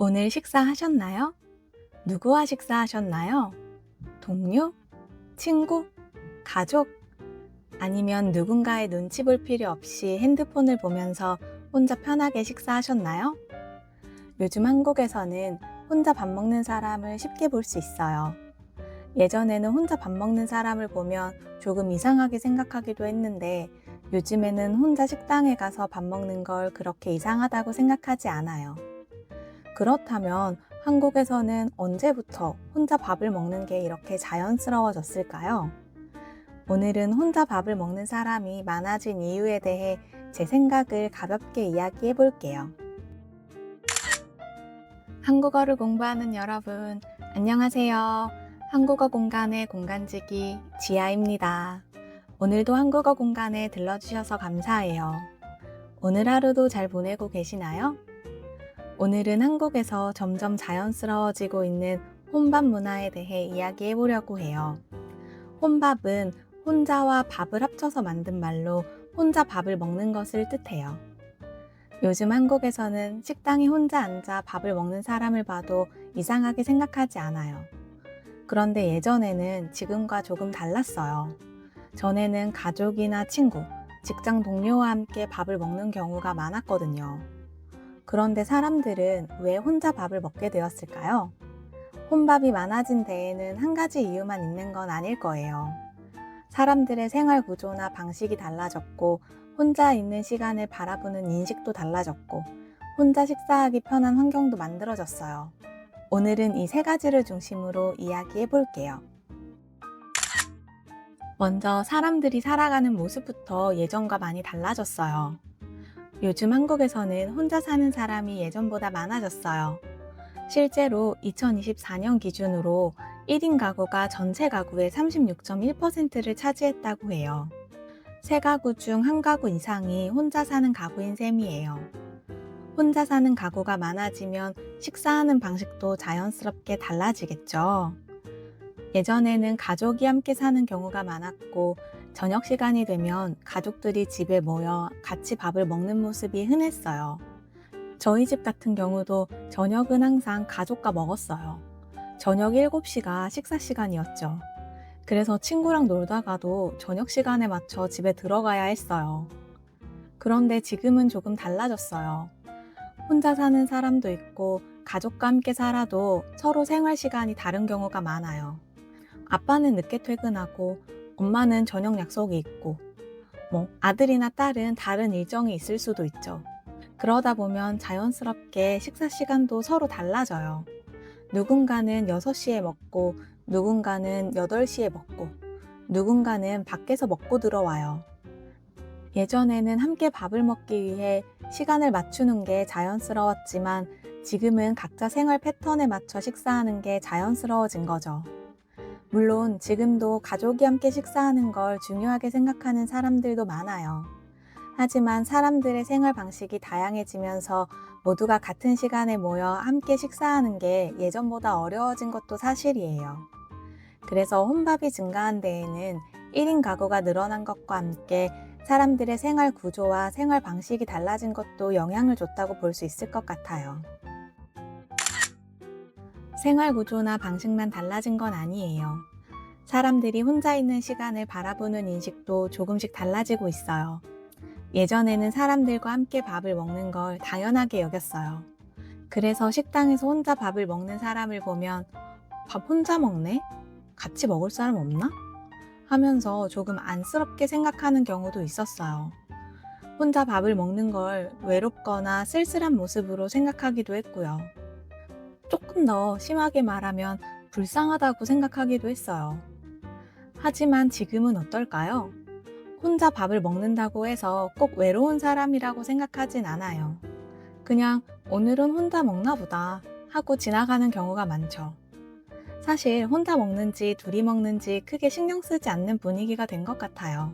오늘 식사하셨나요? 누구와 식사하셨나요? 동료? 친구? 가족? 아니면 누군가의 눈치 볼 필요 없이 핸드폰을 보면서 혼자 편하게 식사하셨나요? 요즘 한국에서는 혼자 밥 먹는 사람을 쉽게 볼 수 있어요. 예전에는 혼자 밥 먹는 사람을 보면 조금 이상하게 생각하기도 했는데 요즘에는 혼자 식당에 가서 밥 먹는 걸 그렇게 이상하다고 생각하지 않아요. 그렇다면 한국에서는 언제부터 혼자 밥을 먹는 게 이렇게 자연스러워졌을까요? 오늘은 혼자 밥을 먹는 사람이 많아진 이유에 대해 제 생각을 가볍게 이야기해 볼게요. 한국어를 공부하는 여러분, 안녕하세요. 한국어 공간의 공간지기 지아입니다. 오늘도 한국어 공간에 들러주셔서 감사해요. 오늘 하루도 잘 보내고 계시나요? 오늘은 한국에서 점점 자연스러워지고 있는 혼밥 문화에 대해 이야기해 보려고 해요. 혼밥은 혼자와 밥을 합쳐서 만든 말로 혼자 밥을 먹는 것을 뜻해요. 요즘 한국에서는 식당에 혼자 앉아 밥을 먹는 사람을 봐도 이상하게 생각하지 않아요. 그런데 예전에는 지금과 조금 달랐어요. 전에는 가족이나 친구, 직장 동료와 함께 밥을 먹는 경우가 많았거든요. 그런데 사람들은 왜 혼자 밥을 먹게 되었을까요? 혼밥이 많아진 데에는 한 가지 이유만 있는 건 아닐 거예요. 사람들의 생활 구조나 방식이 달라졌고, 혼자 있는 시간을 바라보는 인식도 달라졌고, 혼자 식사하기 편한 환경도 만들어졌어요. 오늘은 이 세 가지를 중심으로 이야기해 볼게요. 먼저 사람들이 살아가는 모습부터 예전과 많이 달라졌어요. 요즘 한국에서는 혼자 사는 사람이 예전보다 많아졌어요. 실제로 2024년 기준으로 1인 가구가 전체 가구의 36.1%를 차지했다고 해요. 세 가구 중 한 가구 이상이 혼자 사는 가구인 셈이에요. 혼자 사는 가구가 많아지면 식사하는 방식도 자연스럽게 달라지겠죠. 예전에는 가족이 함께 사는 경우가 많았고, 저녁 시간이 되면 가족들이 집에 모여 같이 밥을 먹는 모습이 흔했어요. 저희 집 같은 경우도 저녁은 항상 가족과 먹었어요. 저녁 7시가 식사 시간이었죠. 그래서 친구랑 놀다가도 저녁 시간에 맞춰 집에 들어가야 했어요. 그런데 지금은 조금 달라졌어요. 혼자 사는 사람도 있고 가족과 함께 살아도 서로 생활 시간이 다른 경우가 많아요. 아빠는 늦게 퇴근하고 엄마는 저녁 약속이 있고 아들이나 딸은 다른 일정이 있을 수도 있죠. 그러다 보면 자연스럽게 식사 시간도 서로 달라져요. 누군가는 6시에 먹고 누군가는 8시에 먹고 누군가는 밖에서 먹고 들어와요. 예전에는 함께 밥을 먹기 위해 시간을 맞추는 게 자연스러웠지만 지금은 각자 생활 패턴에 맞춰 식사하는 게 자연스러워진 거죠. 물론 지금도 가족이 함께 식사하는 걸 중요하게 생각하는 사람들도 많아요. 하지만 사람들의 생활 방식이 다양해지면서 모두가 같은 시간에 모여 함께 식사하는 게 예전보다 어려워진 것도 사실이에요. 그래서 혼밥이 증가한 데에는 1인 가구가 늘어난 것과 함께 사람들의 생활 구조와 생활 방식이 달라진 것도 영향을 줬다고 볼 수 있을 것 같아요. 생활 구조나 방식만 달라진 건 아니에요. 사람들이 혼자 있는 시간을 바라보는 인식도 조금씩 달라지고 있어요. 예전에는 사람들과 함께 밥을 먹는 걸 당연하게 여겼어요. 그래서 식당에서 혼자 밥을 먹는 사람을 보면 밥 혼자 먹네? 같이 먹을 사람 없나? 하면서 조금 안쓰럽게 생각하는 경우도 있었어요. 혼자 밥을 먹는 걸 외롭거나 쓸쓸한 모습으로 생각하기도 했고요. 조금 더 심하게 말하면 불쌍하다고 생각하기도 했어요. 하지만 지금은 어떨까요? 혼자 밥을 먹는다고 해서 꼭 외로운 사람이라고 생각하진 않아요. 그냥 오늘은 혼자 먹나 보다 하고 지나가는 경우가 많죠. 사실 혼자 먹는지 둘이 먹는지 크게 신경 쓰지 않는 분위기가 된 것 같아요.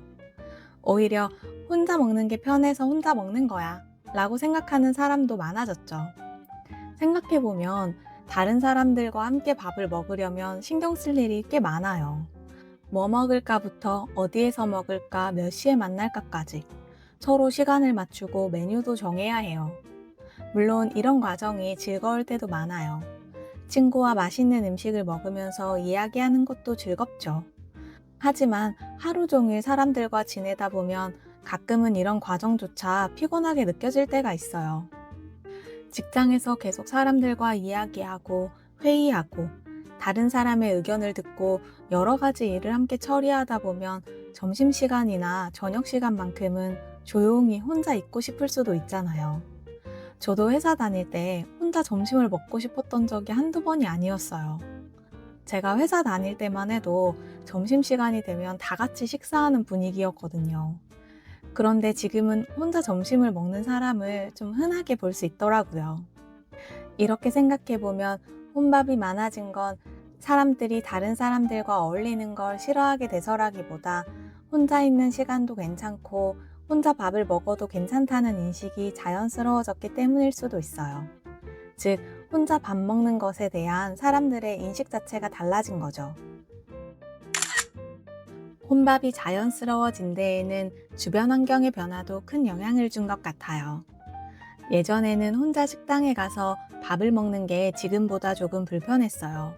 오히려 혼자 먹는 게 편해서 혼자 먹는 거야 라고 생각하는 사람도 많아졌죠. 생각해보면 다른 사람들과 함께 밥을 먹으려면 신경 쓸 일이 꽤 많아요. 뭐 먹을까부터 어디에서 먹을까, 몇 시에 만날까까지 서로 시간을 맞추고 메뉴도 정해야 해요. 물론 이런 과정이 즐거울 때도 많아요. 친구와 맛있는 음식을 먹으면서 이야기하는 것도 즐겁죠. 하지만 하루 종일 사람들과 지내다 보면 가끔은 이런 과정조차 피곤하게 느껴질 때가 있어요. 직장에서 계속 사람들과 이야기하고 회의하고 다른 사람의 의견을 듣고 여러 가지 일을 함께 처리하다 보면 점심시간이나 저녁시간만큼은 조용히 혼자 있고 싶을 수도 있잖아요. 저도 회사 다닐 때 혼자 점심을 먹고 싶었던 적이 한두 번이 아니었어요. 제가 회사 다닐 때만 해도 점심시간이 되면 다 같이 식사하는 분위기였거든요. 그런데 지금은 혼자 점심을 먹는 사람을 좀 흔하게 볼 수 있더라고요. 이렇게 생각해보면 혼밥이 많아진 건 사람들이 다른 사람들과 어울리는 걸 싫어하게 돼서라기보다 혼자 있는 시간도 괜찮고 혼자 밥을 먹어도 괜찮다는 인식이 자연스러워졌기 때문일 수도 있어요. 즉, 혼자 밥 먹는 것에 대한 사람들의 인식 자체가 달라진 거죠. 혼밥이 자연스러워진 데에는 주변 환경의 변화도 큰 영향을 준 것 같아요. 예전에는 혼자 식당에 가서 밥을 먹는 게 지금보다 조금 불편했어요.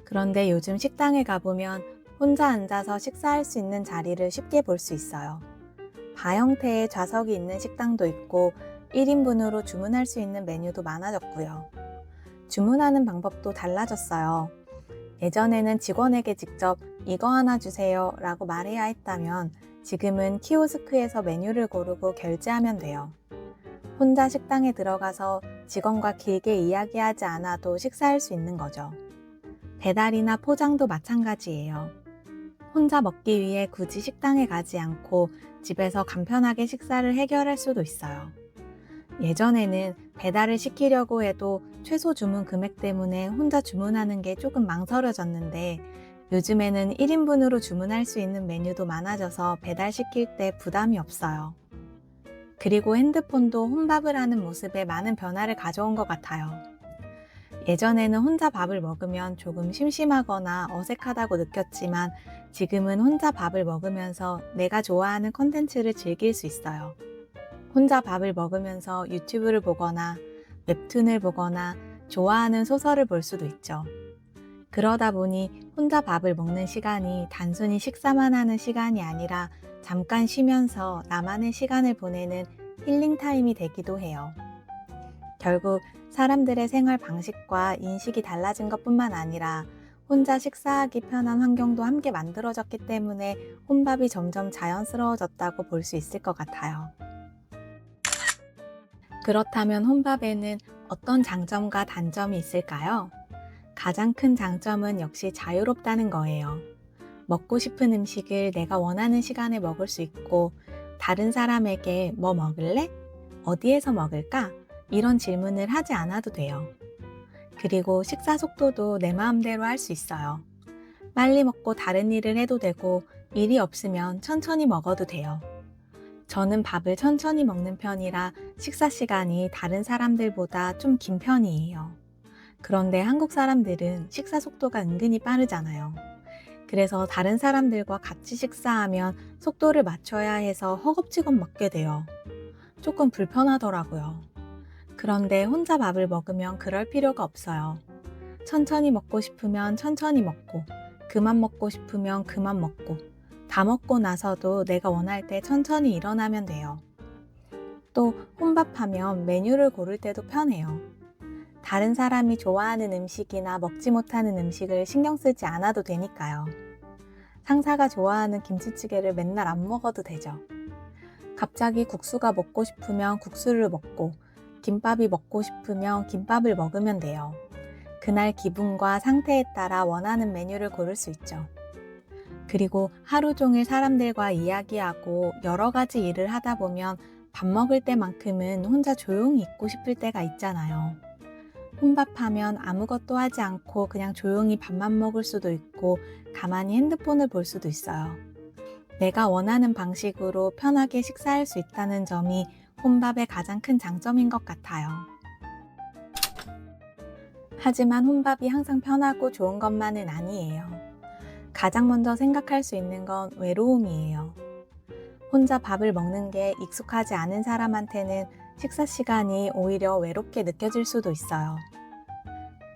그런데 요즘 식당에 가보면 혼자 앉아서 식사할 수 있는 자리를 쉽게 볼 수 있어요. 바 형태의 좌석이 있는 식당도 있고 1인분으로 주문할 수 있는 메뉴도 많아졌고요. 주문하는 방법도 달라졌어요. 예전에는 직원에게 직접 이거 하나 주세요 라고 말해야 했다면 지금은 키오스크에서 메뉴를 고르고 결제하면 돼요. 혼자 식당에 들어가서 직원과 길게 이야기하지 않아도 식사할 수 있는 거죠. 배달이나 포장도 마찬가지예요. 혼자 먹기 위해 굳이 식당에 가지 않고 집에서 간편하게 식사를 해결할 수도 있어요. 예전에는 배달을 시키려고 해도 최소 주문 금액 때문에 혼자 주문하는 게 조금 망설여졌는데 요즘에는 1인분으로 주문할 수 있는 메뉴도 많아져서 배달시킬 때 부담이 없어요. 그리고 핸드폰도 혼밥을 하는 모습에 많은 변화를 가져온 것 같아요. 예전에는 혼자 밥을 먹으면 조금 심심하거나 어색하다고 느꼈지만 지금은 혼자 밥을 먹으면서 내가 좋아하는 콘텐츠를 즐길 수 있어요. 혼자 밥을 먹으면서 유튜브를 보거나 웹툰을 보거나 좋아하는 소설을 볼 수도 있죠. 그러다 보니 혼자 밥을 먹는 시간이 단순히 식사만 하는 시간이 아니라 잠깐 쉬면서 나만의 시간을 보내는 힐링 타임이 되기도 해요. 결국 사람들의 생활 방식과 인식이 달라진 것뿐만 아니라 혼자 식사하기 편한 환경도 함께 만들어졌기 때문에 혼밥이 점점 자연스러워졌다고 볼 수 있을 것 같아요. 그렇다면 혼밥에는 어떤 장점과 단점이 있을까요? 가장 큰 장점은 역시 자유롭다는 거예요. 먹고 싶은 음식을 내가 원하는 시간에 먹을 수 있고 다른 사람에게 뭐 먹을래? 어디에서 먹을까? 이런 질문을 하지 않아도 돼요. 그리고 식사 속도도 내 마음대로 할 수 있어요. 빨리 먹고 다른 일을 해도 되고 일이 없으면 천천히 먹어도 돼요. 저는 밥을 천천히 먹는 편이라 식사 시간이 다른 사람들보다 좀 긴 편이에요. 그런데 한국 사람들은 식사 속도가 은근히 빠르잖아요. 그래서 다른 사람들과 같이 식사하면 속도를 맞춰야 해서 허겁지겁 먹게 돼요. 조금 불편하더라고요. 그런데 혼자 밥을 먹으면 그럴 필요가 없어요. 천천히 먹고 싶으면 천천히 먹고, 그만 먹고 싶으면 그만 먹고, 다 먹고 나서도 내가 원할 때 천천히 일어나면 돼요. 또 혼밥하면 메뉴를 고를 때도 편해요. 다른 사람이 좋아하는 음식이나 먹지 못하는 음식을 신경 쓰지 않아도 되니까요. 상사가 좋아하는 김치찌개를 맨날 안 먹어도 되죠. 갑자기 국수가 먹고 싶으면 국수를 먹고, 김밥이 먹고 싶으면 김밥을 먹으면 돼요. 그날 기분과 상태에 따라 원하는 메뉴를 고를 수 있죠. 그리고 하루 종일 사람들과 이야기하고 여러 가지 일을 하다 보면 밥 먹을 때만큼은 혼자 조용히 있고 싶을 때가 있잖아요. 혼밥하면 아무것도 하지 않고 그냥 조용히 밥만 먹을 수도 있고 가만히 핸드폰을 볼 수도 있어요. 내가 원하는 방식으로 편하게 식사할 수 있다는 점이 혼밥의 가장 큰 장점인 것 같아요. 하지만 혼밥이 항상 편하고 좋은 것만은 아니에요. 가장 먼저 생각할 수 있는 건 외로움이에요. 혼자 밥을 먹는 게 익숙하지 않은 사람한테는 식사 시간이 오히려 외롭게 느껴질 수도 있어요.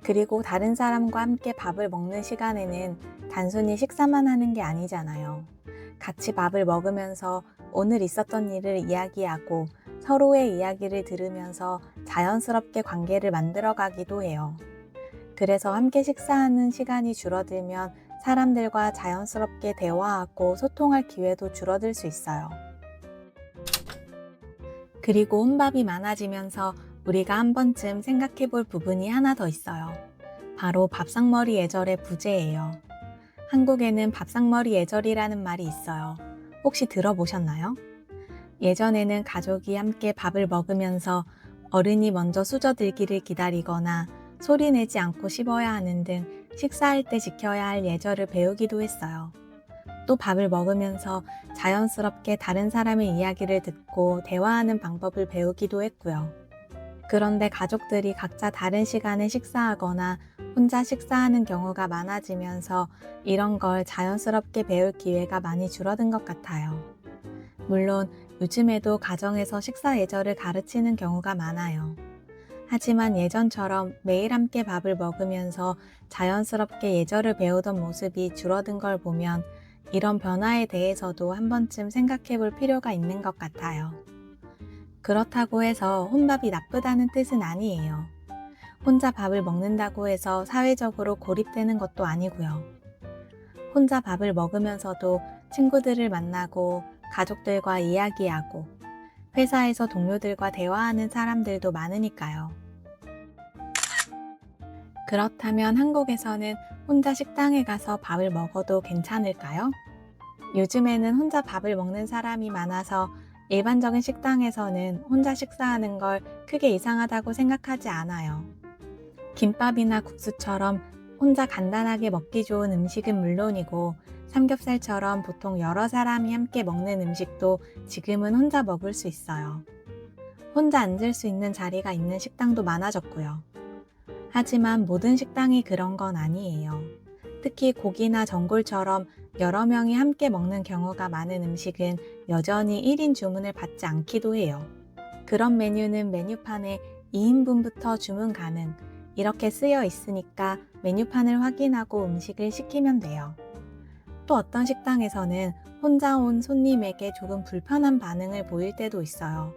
그리고 다른 사람과 함께 밥을 먹는 시간에는 단순히 식사만 하는 게 아니잖아요. 같이 밥을 먹으면서 오늘 있었던 일을 이야기하고 서로의 이야기를 들으면서 자연스럽게 관계를 만들어 가기도 해요. 그래서 함께 식사하는 시간이 줄어들면 사람들과 자연스럽게 대화하고 소통할 기회도 줄어들 수 있어요. 그리고 혼밥이 많아지면서 우리가 한 번쯤 생각해 볼 부분이 하나 더 있어요. 바로 밥상머리 예절의 부재예요. 한국에는 밥상머리 예절이라는 말이 있어요. 혹시 들어보셨나요? 예전에는 가족이 함께 밥을 먹으면서 어른이 먼저 수저들기를 기다리거나 소리 내지 않고 씹어야 하는 등 식사할 때 지켜야 할 예절을 배우기도 했어요. 또 밥을 먹으면서 자연스럽게 다른 사람의 이야기를 듣고 대화하는 방법을 배우기도 했고요. 그런데 가족들이 각자 다른 시간에 식사하거나 혼자 식사하는 경우가 많아지면서 이런 걸 자연스럽게 배울 기회가 많이 줄어든 것 같아요. 물론 요즘에도 가정에서 식사 예절을 가르치는 경우가 많아요. 하지만 예전처럼 매일 함께 밥을 먹으면서 자연스럽게 예절을 배우던 모습이 줄어든 걸 보면 이런 변화에 대해서도 한 번쯤 생각해 볼 필요가 있는 것 같아요. 그렇다고 해서 혼밥이 나쁘다는 뜻은 아니에요. 혼자 밥을 먹는다고 해서 사회적으로 고립되는 것도 아니고요. 혼자 밥을 먹으면서도 친구들을 만나고 가족들과 이야기하고 회사에서 동료들과 대화하는 사람들도 많으니까요. 그렇다면 한국에서는 혼자 식당에 가서 밥을 먹어도 괜찮을까요? 요즘에는 혼자 밥을 먹는 사람이 많아서 일반적인 식당에서는 혼자 식사하는 걸 크게 이상하다고 생각하지 않아요. 김밥이나 국수처럼 혼자 간단하게 먹기 좋은 음식은 물론이고 삼겹살처럼 보통 여러 사람이 함께 먹는 음식도 지금은 혼자 먹을 수 있어요. 혼자 앉을 수 있는 자리가 있는 식당도 많아졌고요. 하지만 모든 식당이 그런 건 아니에요. 특히 고기나 전골처럼 여러 명이 함께 먹는 경우가 많은 음식은 여전히 1인 주문을 받지 않기도 해요. 그런 메뉴는 메뉴판에 2인분부터 주문 가능 이렇게 쓰여 있으니까 메뉴판을 확인하고 음식을 시키면 돼요. 또 어떤 식당에서는 혼자 온 손님에게 조금 불편한 반응을 보일 때도 있어요.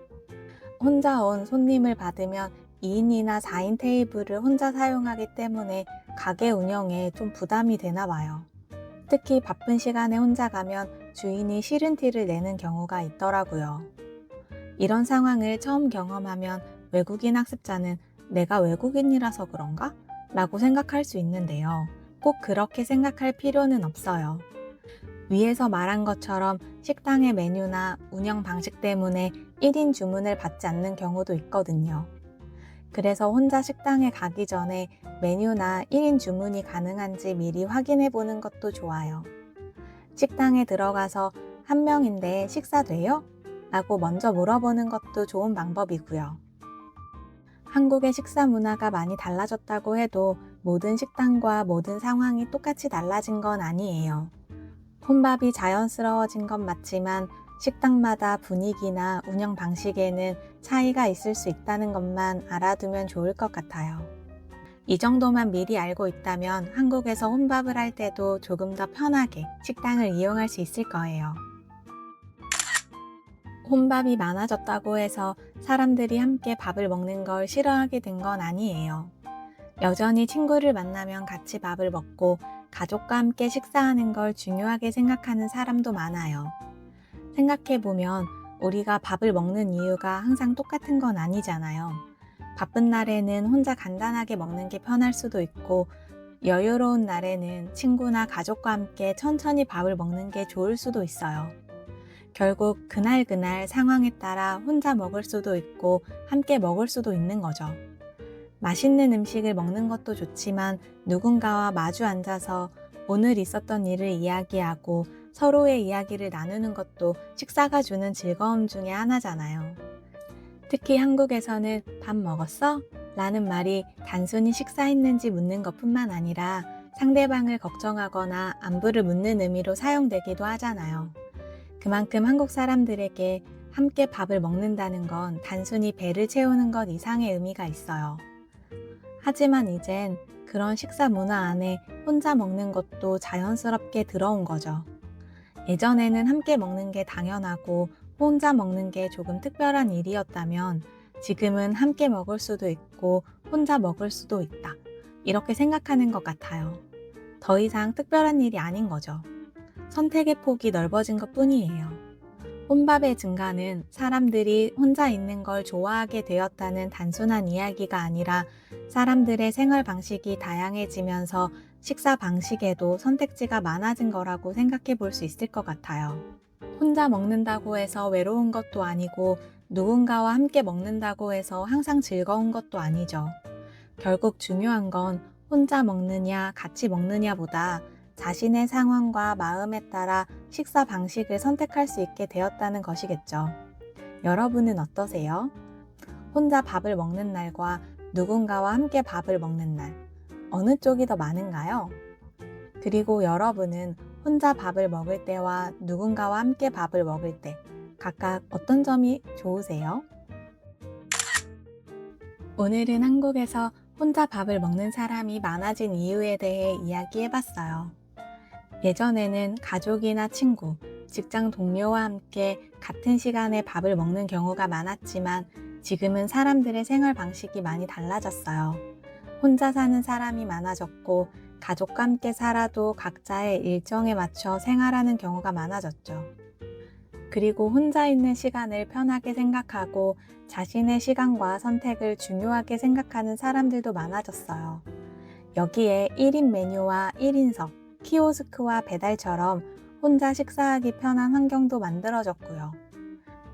혼자 온 손님을 받으면 2인이나 4인 테이블을 혼자 사용하기 때문에 가게 운영에 좀 부담이 되나 봐요. 특히 바쁜 시간에 혼자 가면 주인이 싫은 티를 내는 경우가 있더라고요. 이런 상황을 처음 경험하면 외국인 학습자는 내가 외국인이라서 그런가? 라고 생각할 수 있는데요. 꼭 그렇게 생각할 필요는 없어요. 위에서 말한 것처럼 식당의 메뉴나 운영 방식 때문에 1인 주문을 받지 않는 경우도 있거든요. 그래서 혼자 식당에 가기 전에 메뉴나 1인 주문이 가능한지 미리 확인해 보는 것도 좋아요. 식당에 들어가서 한 명인데 식사 돼요? 라고 먼저 물어보는 것도 좋은 방법이고요. 한국의 식사 문화가 많이 달라졌다고 해도 모든 식당과 모든 상황이 똑같이 달라진 건 아니에요. 혼밥이 자연스러워진 건 맞지만 식당마다 분위기나 운영 방식에는 차이가 있을 수 있다는 것만 알아두면 좋을 것 같아요. 이 정도만 미리 알고 있다면 한국에서 혼밥을 할 때도 조금 더 편하게 식당을 이용할 수 있을 거예요. 혼밥이 많아졌다고 해서 사람들이 함께 밥을 먹는 걸 싫어하게 된 건 아니에요. 여전히 친구를 만나면 같이 밥을 먹고 가족과 함께 식사하는 걸 중요하게 생각하는 사람도 많아요. 생각해보면 우리가 밥을 먹는 이유가 항상 똑같은 건 아니잖아요. 바쁜 날에는 혼자 간단하게 먹는 게 편할 수도 있고 여유로운 날에는 친구나 가족과 함께 천천히 밥을 먹는 게 좋을 수도 있어요. 결국 그날 상황에 따라 혼자 먹을 수도 있고 함께 먹을 수도 있는 거죠. 맛있는 음식을 먹는 것도 좋지만 누군가와 마주 앉아서 오늘 있었던 일을 이야기하고 서로의 이야기를 나누는 것도 식사가 주는 즐거움 중에 하나잖아요. 특히 한국에서는 밥 먹었어? 라는 말이 단순히 식사했는지 묻는 것뿐만 아니라 상대방을 걱정하거나 안부를 묻는 의미로 사용되기도 하잖아요. 그만큼 한국 사람들에게 함께 밥을 먹는다는 건 단순히 배를 채우는 것 이상의 의미가 있어요. 하지만 이젠 그런 식사 문화 안에 혼자 먹는 것도 자연스럽게 들어온 거죠. 예전에는 함께 먹는 게 당연하고 혼자 먹는 게 조금 특별한 일이었다면 지금은 함께 먹을 수도 있고 혼자 먹을 수도 있다. 이렇게 생각하는 것 같아요. 더 이상 특별한 일이 아닌 거죠. 선택의 폭이 넓어진 것 뿐이에요. 혼밥의 증가는 사람들이 혼자 있는 걸 좋아하게 되었다는 단순한 이야기가 아니라 사람들의 생활 방식이 다양해지면서 식사 방식에도 선택지가 많아진 거라고 생각해 볼 수 있을 것 같아요. 혼자 먹는다고 해서 외로운 것도 아니고 누군가와 함께 먹는다고 해서 항상 즐거운 것도 아니죠. 결국 중요한 건 혼자 먹느냐 같이 먹느냐보다 자신의 상황과 마음에 따라 식사 방식을 선택할 수 있게 되었다는 것이겠죠. 여러분은 어떠세요? 혼자 밥을 먹는 날과 누군가와 함께 밥을 먹는 날, 어느 쪽이 더 많은가요? 그리고 여러분은 혼자 밥을 먹을 때와 누군가와 함께 밥을 먹을 때 각각 어떤 점이 좋으세요? 오늘은 한국에서 혼자 밥을 먹는 사람이 많아진 이유에 대해 이야기해봤어요. 예전에는 가족이나 친구, 직장 동료와 함께 같은 시간에 밥을 먹는 경우가 많았지만 지금은 사람들의 생활 방식이 많이 달라졌어요. 혼자 사는 사람이 많아졌고 가족과 함께 살아도 각자의 일정에 맞춰 생활하는 경우가 많아졌죠. 그리고 혼자 있는 시간을 편하게 생각하고 자신의 시간과 선택을 중요하게 생각하는 사람들도 많아졌어요. 여기에 1인 메뉴와 1인석, 키오스크와 배달처럼 혼자 식사하기 편한 환경도 만들어졌고요.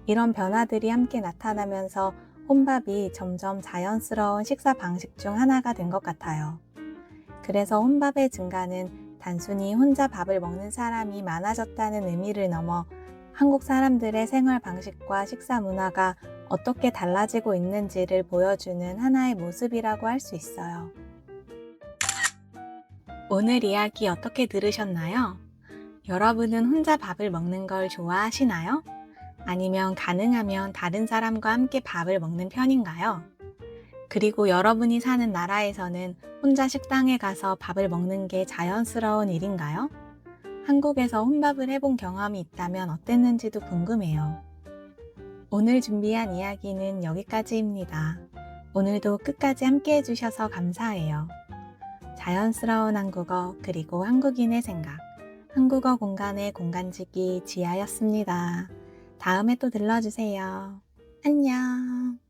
이런 변화들이 함께 나타나면서 혼밥이 점점 자연스러운 식사 방식 중 하나가 된 것 같아요. 그래서 혼밥의 증가는 단순히 혼자 밥을 먹는 사람이 많아졌다는 의미를 넘어 한국 사람들의 생활 방식과 식사 문화가 어떻게 달라지고 있는지를 보여주는 하나의 모습이라고 할 수 있어요. 오늘 이야기 어떻게 들으셨나요? 여러분은 혼자 밥을 먹는 걸 좋아하시나요? 아니면 가능하면 다른 사람과 함께 밥을 먹는 편인가요? 그리고 여러분이 사는 나라에서는 혼자 식당에 가서 밥을 먹는 게 자연스러운 일인가요? 한국에서 혼밥을 해본 경험이 있다면 어땠는지도 궁금해요. 오늘 준비한 이야기는 여기까지입니다. 오늘도 끝까지 함께 해주셔서 감사해요. 자연스러운 한국어 그리고 한국인의 생각, 한국어 공간의 공간지기 지아였습니다. 다음에 또 들러주세요. 안녕.